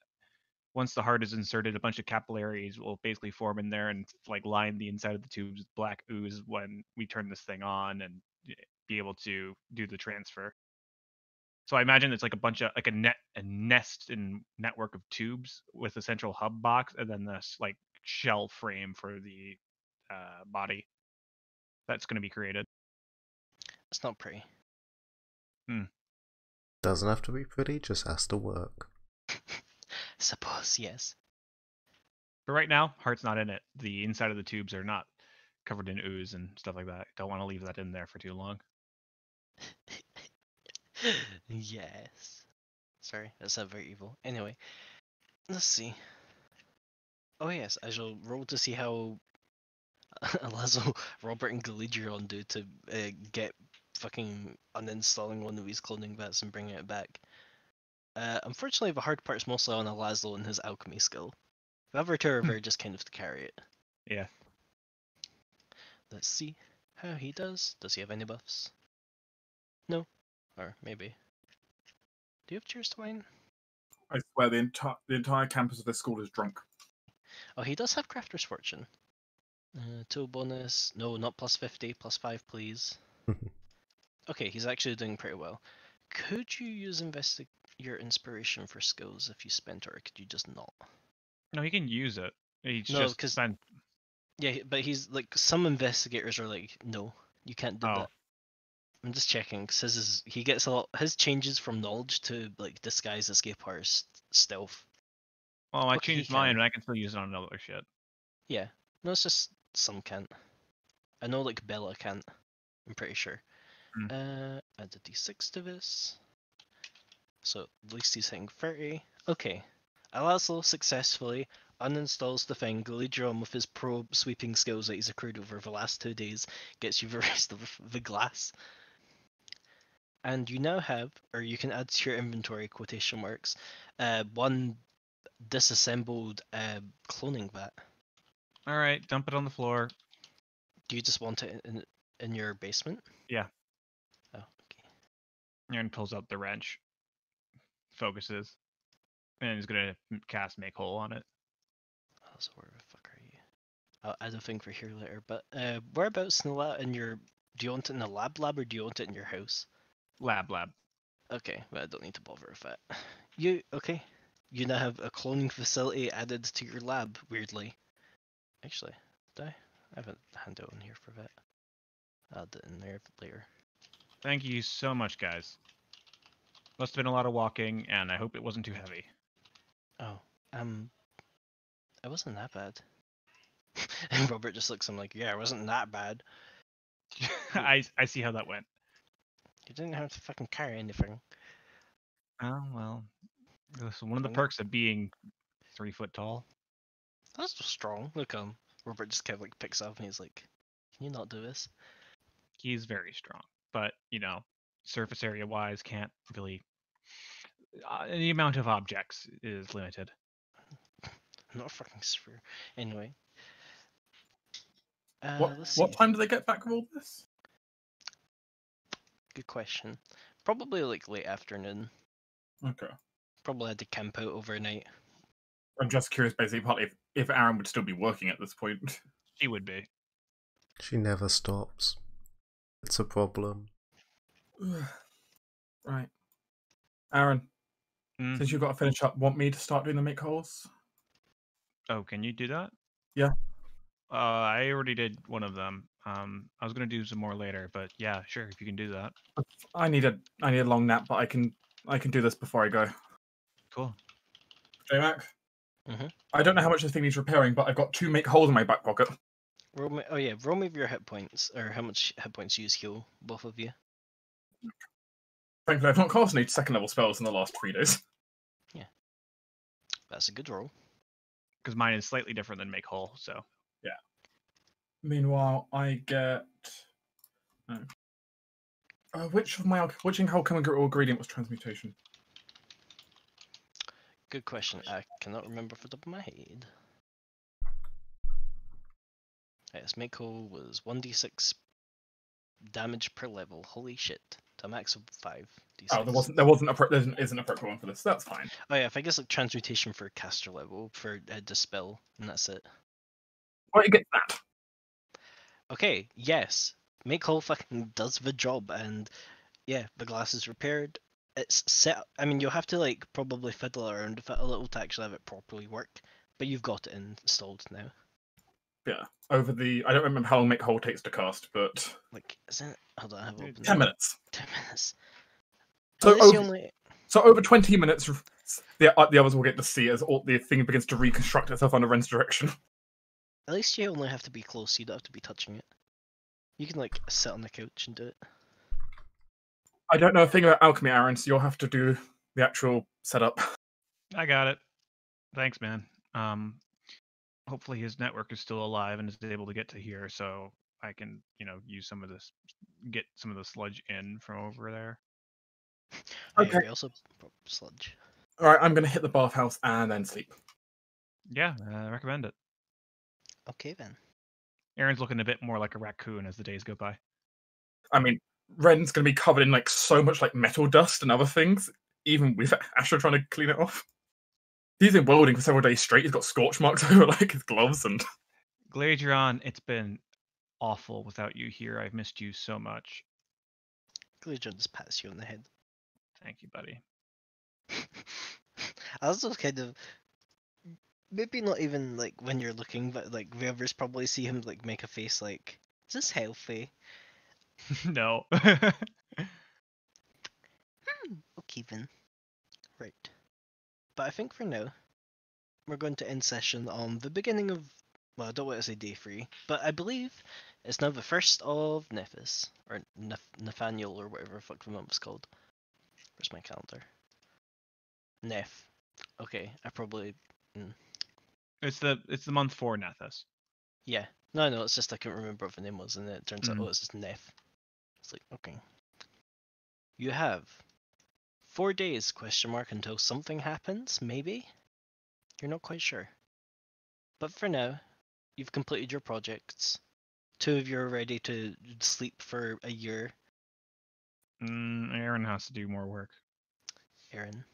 once the heart is inserted, a bunch of capillaries will basically form in there and like line the inside of the tubes with black ooze when we turn this thing on and be able to do the transfer. So I imagine it's like a bunch of like a nest and network of tubes with a central hub box and then this like shell frame for the body that's going to be created. It's not pretty. Doesn't have to be pretty, just has to work. Suppose, yes. But right now, heart's not in it. The inside of the tubes are not covered in ooze and stuff like that. Don't want to leave that in there for too long. Yes. Sorry, that's not very evil. Anyway, let's see. Oh yes, I shall roll to see how Lazo, Robert, and Galadriel do to get fucking uninstalling one of these cloning vats and bringing it back. Unfortunately, the hard part's mostly on Laszlo and his alchemy skill. The other 2 are there just kind of to carry it. Yeah. Let's see how he does. Does he have any buffs? No. Or maybe. Do you have Cheers to Wine? I swear the entire campus of this school is drunk. Oh, he does have Crafter's Fortune. 2 bonus. No, not plus 50. Plus 5, please. Okay, he's actually doing pretty well. Could you use your inspiration for skills if you spent it, or could you just not? No, he can use it. He's No, just 'cause- spent. Yeah, but he's like, some investigators are like, no, you can't do that. I'm just checking, because he gets a lot. His changes from knowledge to like disguise, escape, or stealth. Well, I Okay, he changed mine, can. and I can still use it on other shit. Yeah, no, it's just some can't. I know like Bella can't. I'm pretty sure. Add a d6 to this. So at least he's hitting 30. Okay. Alazlo successfully uninstalls the thing. Galadriel, with his pro sweeping skills that he's accrued over the last 2 days, gets you the rest of the glass. And you now have, or you can add to your inventory, quotation marks, 1 disassembled cloning vat. Alright, dump it on the floor. Do you just want it in your basement? Yeah. Oh, okay. Aaron pulls out the wrench. Focuses. And he's gonna cast Make Whole on it. So where the fuck are you? I'll add a thing for here later. But whereabouts in the lab? In your? Do you want it in the lab or do you want it in your house? Lab. Okay, well I don't need to bother with that. You okay? You now have a cloning facility added to your lab. Weirdly, actually, do I have a handout in here for that? I'll add it in there later. Thank you so much, guys. Must have been a lot of walking, and I hope it wasn't too heavy. Oh, it wasn't that bad. And Robert just looks at him like, yeah, it wasn't that bad. I see how that went. You didn't have to fucking carry anything. Oh, well. Listen, one of the Mm. perks of being 3 foot tall. That's just strong. Look, Robert just kind of like picks up and he's like, can you not do this? He's very strong. But, surface area wise, can't really. The amount of objects is limited. Not a fucking sphere. Anyway. What Let's what see. time do they get back with all this? Good question. Probably like late afternoon. Okay. Probably had to camp out overnight. I'm just curious, basically, partly if Aaron would still be working at this point. She would be. She never stops. It's a problem. Right. Aaron, Mm. since you've got to finish up, want me to start doing the make holes? Oh, can you do that? Yeah. I already did one of them. I was gonna do some more later, but yeah, sure, if you can do that. I need a long nap, but I can do this before I go. Cool. J-Mac? Mhm. I don't know how much this thing needs repairing, but I've got 2 make holes in my back pocket. Roll me, roll me your hit points, or how much hit points you heal, both of you. Frankly, I've not cast any second level spells in the last 3 days. That's a good roll. Because mine is slightly different than make whole, so. Yeah. Meanwhile, I get. Which alchemical ingredient was transmutation? Good question. I cannot remember off the top of my head. Yes, Mako was 1d6 damage per level. Holy shit. To a max of 5d6. Oh, there isn't a appropriate one for this. That's fine. Oh yeah, if I guess like transmutation for caster level, for dispel, and that's it. Why you get that? Okay, yes. Mako fucking does the job, and yeah, the glass is repaired. It's set. I mean, you'll have to like probably fiddle around with it a little to actually have it properly work, but you've got it installed now. Yeah. I don't remember how long make hole takes to cast, but Like, isn't it? Hold on, I have it open. 10 minutes. 10 minutes. So At least you over, only. so over 20 minutes, the others will get to see as the thing begins to reconstruct itself under Ren's direction. At least you only have to be close. You don't have to be touching it. You can like sit on the couch and do it. I don't know a thing about alchemy, Aaron, so you'll have to do the actual setup. I got it. Thanks, man. Hopefully his network is still alive and is able to get to here, so I can, use some of this, get some of the sludge in from over there. Okay. We also sludge. All right, I'm going to hit the bathhouse and then sleep. Yeah, I recommend it. Okay then. Aaron's looking a bit more like a raccoon as the days go by. I mean, Ren's going to be covered in like so much like metal dust and other things, even with Asher trying to clean it off. He's been welding for several days straight. He's got scorch marks over like his gloves and. Gladrion, it's been awful without you here. I've missed you so much. Glejon just pats you on the head. Thank you, buddy. I also kind of, maybe not even like when you're looking, but like the others probably see him like make a face like, is this healthy? No. Okay then. Right. But I think for now, we're going to end session on the beginning of, well, I don't want to say day 3, but I believe it's now the 1st of Nephis, or Nathaniel, or whatever the fuck the month was called. Where's my calendar? Neph. Okay, I probably. It's the month for Nethys. Yeah. No, it's just I couldn't remember what the name was, and then it turns out, it's just Neph. It's like, okay. You have 4 days, until something happens, maybe? You're not quite sure. But for now, you've completed your projects. 2 of you are ready to sleep for a year. Aaron has to do more work. Aaron.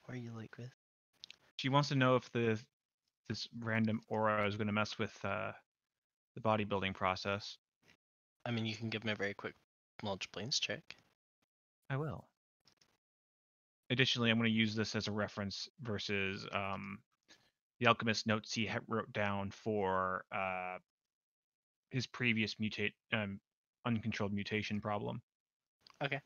Why are you like this? She wants to know if the this random aura is going to mess with the bodybuilding process. I mean, you can give me a very quick knowledge planes check. I will. Additionally, I'm going to use this as a reference versus the alchemist notes he wrote down for his previous uncontrolled mutation problem. Okay.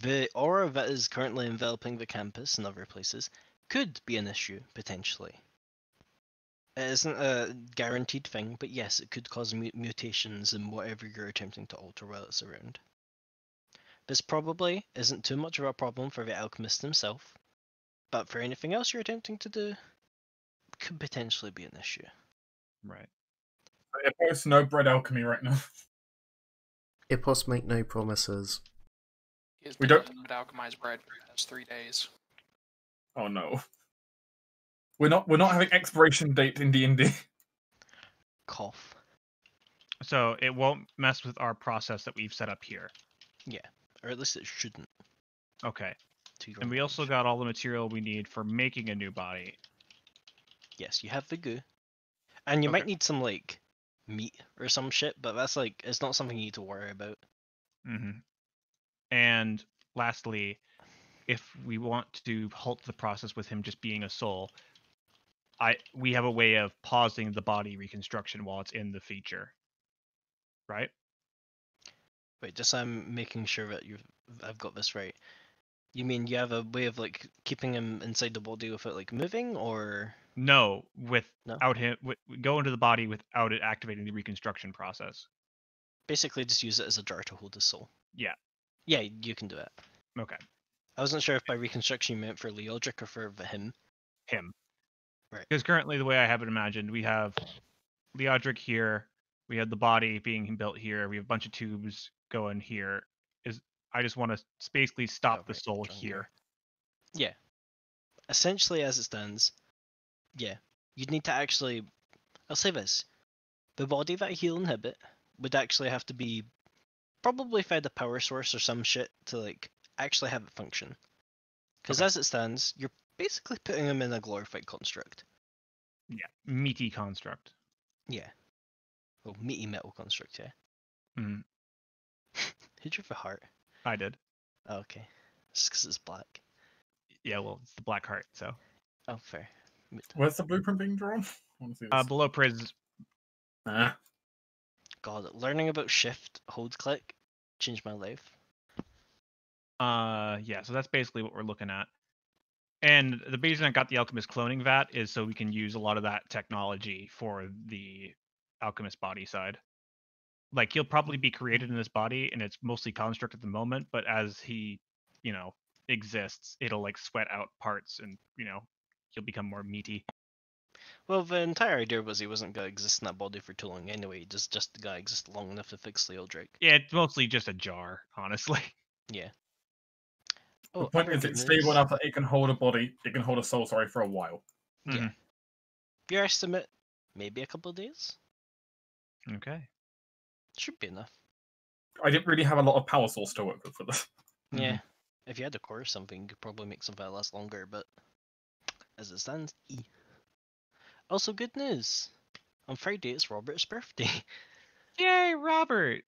The aura that is currently enveloping the campus and other places could be an issue, potentially. It isn't a guaranteed thing, but yes, it could cause mutations in whatever you're attempting to alter while it's around. This probably isn't too much of a problem for the alchemist himself, but for anything else you're attempting to do, could potentially be an issue. Right. Yeah, post no bread alchemy right now. Ipos make no promises. He has We been don't- nothing but alchemized bread for the past 3 days. Oh no. We're not having expiration date in D&D. Cough. So it won't mess with our process that we've set up here. Or at least it shouldn't. Okay. To your And we also knowledge. got all the material we need for making a new body. Yes, you have the goo. And you Okay. might need some, like, meat or some shit, but that's, like, it's not something you need to worry about. Mm-hmm. And lastly, if we want to halt the process with him just being a soul, we have a way of pausing the body reconstruction while it's in the feature. Right? Wait, just so I'm making sure that I've got this right. You mean you have a way of, like, keeping him inside the body without, like, moving, or...? No, No? without him, go into the body without it activating the reconstruction process. Basically just use it as a jar to hold his soul. Yeah. Yeah, you can do it. Okay. I wasn't sure if by reconstruction you meant for Leodric or for him. Him. Right. Because currently, the way I have it imagined, we have Leodric here, we have the body being built here, we have a bunch of tubes going here. I just want to basically stop the right, soul drawing here. Yeah. Essentially, as it stands, yeah. You'd need to actually... I'll say this. The body that he'll inhibit would actually have to be probably fed a power source or some shit to, like, actually have it function. Because Okay. as it stands, you're basically putting him in a glorified construct. Yeah. Meaty construct. Yeah. Well, meaty metal construct, yeah. Mm, Who drew the heart? I did. Oh, okay. Just because it's black. Yeah, well, it's the black heart, so. Oh, fair. Where's the blueprint being drawn? I want to see this. Below Priz. God, learning about shift, hold, click changed my life. Yeah, so that's basically what we're looking at. And the reason I got the Alchemist cloning vat is so we can use a lot of that technology for the Alchemist body side. Like, he'll probably be created in this body, and it's mostly construct at the moment, but as he, exists, it'll, like, sweat out parts, and, he'll become more meaty. Well, the entire idea was he wasn't gonna exist in that body for too long anyway. Just gonna exist long enough to fix Leodric. Yeah, it's mostly just a jar, honestly. Yeah. The Oh, point other is, good it's stable news. enough that it can hold a body, it can hold a soul, for a while. Yeah. Mhm. Your estimate, maybe a couple of days. Okay. Should be enough. I didn't really have a lot of power source to work with for this. Yeah. If you had a core or something, you could probably make something that lasts longer, but as it stands, Also, good news. On Friday, it's Robert's birthday. Yay, Robert!